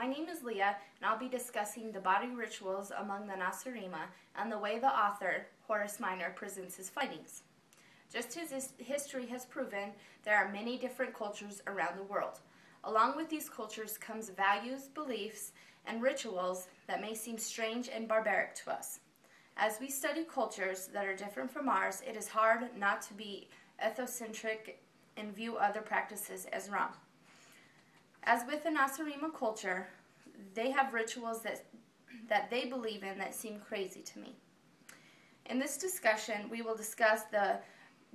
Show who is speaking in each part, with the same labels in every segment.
Speaker 1: My name is Leah, and I'll be discussing the body rituals among the Nacirema and the way the author, Horace Minor, presents his findings. Just as history has proven, there are many different cultures around the world. Along with these cultures comes values, beliefs, and rituals that may seem strange and barbaric to us. As we study cultures that are different from ours, it is hard not to be ethnocentric and view other practices as wrong. As with the Nacirema culture, they have rituals that they believe in that seem crazy to me. In this discussion, we will discuss the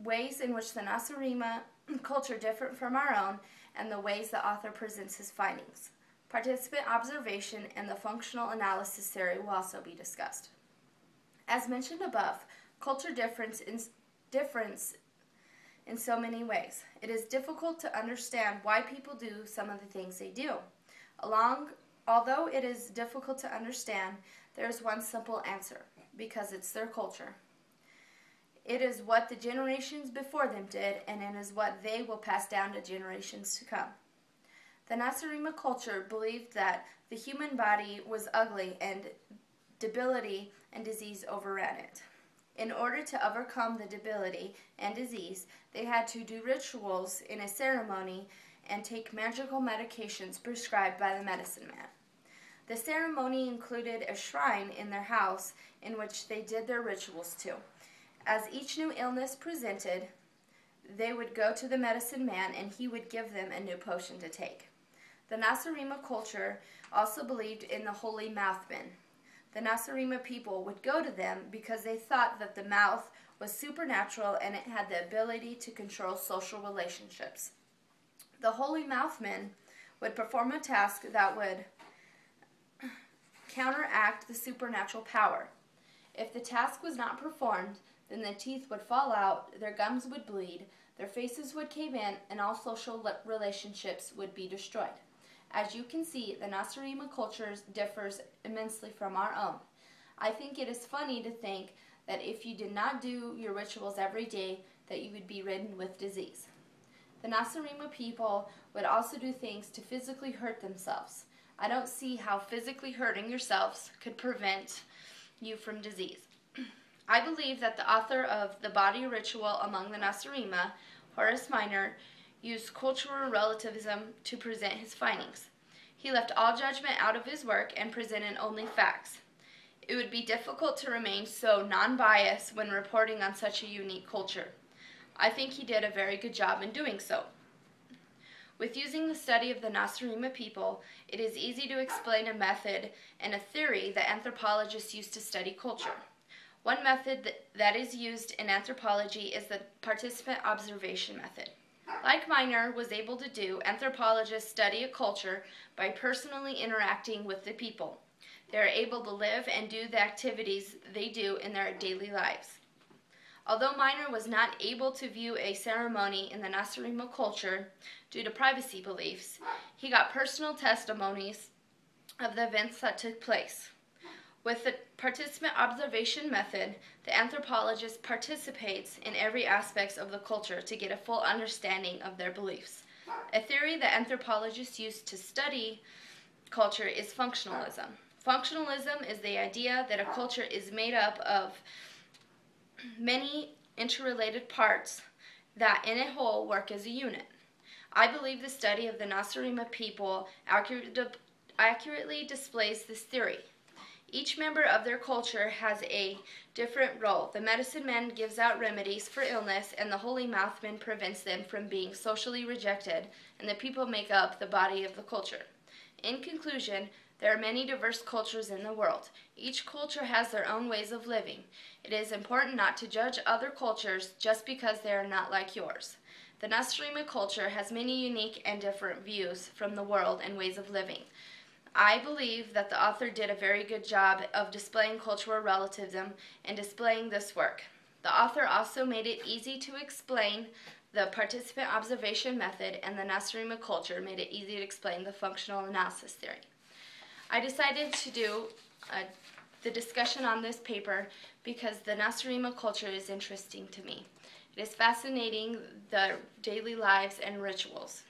Speaker 1: ways in which the Nacirema culture differ from our own and the ways the author presents his findings. Participant observation and the functional analysis theory will also be discussed. As mentioned above, culture difference in so many ways. It is difficult to understand why people do some of the things they do. Although it is difficult to understand, there is one simple answer: because it's their culture. It is what the generations before them did, and it is what they will pass down to generations to come. The Nacirema culture believed that the human body was ugly and debility and disease overran it. In order to overcome the debility and disease, they had to do rituals in a ceremony and take magical medications prescribed by the medicine man. The ceremony included a shrine in their house in which they did their rituals to. As each new illness presented, they would go to the medicine man and he would give them a new potion to take. The Nacirema culture also believed in the holy mouthmen. The Nacirema people would go to them because they thought that the mouth was supernatural and it had the ability to control social relationships. The holy mouthmen would perform a task that would counteract the supernatural power. If the task was not performed, then the teeth would fall out, their gums would bleed, their faces would cave in, and all social relationships would be destroyed. As you can see, the Nacirema culture differs immensely from our own. I think it is funny to think that if you did not do your rituals every day, that you would be ridden with disease. The Nacirema people would also do things to physically hurt themselves. I don't see how physically hurting yourselves could prevent you from disease. I believe that the author of The Body Ritual Among the Nacirema, Horace Minor, used cultural relativism to present his findings. He left all judgment out of his work and presented only facts. It would be difficult to remain so non-biased when reporting on such a unique culture. I think he did a very good job in doing so. With using the study of the Nacirema people, it is easy to explain a method and a theory that anthropologists use to study culture. One method that is used in anthropology is the participant observation method. Like Minor was able to do, anthropologists study a culture by personally interacting with the people. They are able to live and do the activities they do in their daily lives. Although Minor was not able to view a ceremony in the Nacirema culture due to privacy beliefs, he got personal testimonies of the events that took place. With the participant observation method, the anthropologist participates in every aspect of the culture to get a full understanding of their beliefs. A theory that anthropologists use to study culture is functionalism. Functionalism is the idea that a culture is made up of many interrelated parts that in a whole work as a unit. I believe the study of the Nacirema people accurately displays this theory. Each member of their culture has a different role. The medicine man gives out remedies for illness, and the holy mouthman prevents them from being socially rejected, and the people make up the body of the culture. In conclusion, there are many diverse cultures in the world. Each culture has their own ways of living. It is important not to judge other cultures just because they are not like yours. The Nacirema culture has many unique and different views from the world and ways of living. I believe that the author did a very good job of displaying cultural relativism and displaying this work. The author also made it easy to explain the participant observation method, and the Nacirema culture made it easy to explain the functional analysis theory. I decided to do the discussion on this paper because the Nacirema culture is interesting to me. It is fascinating, the daily lives and rituals.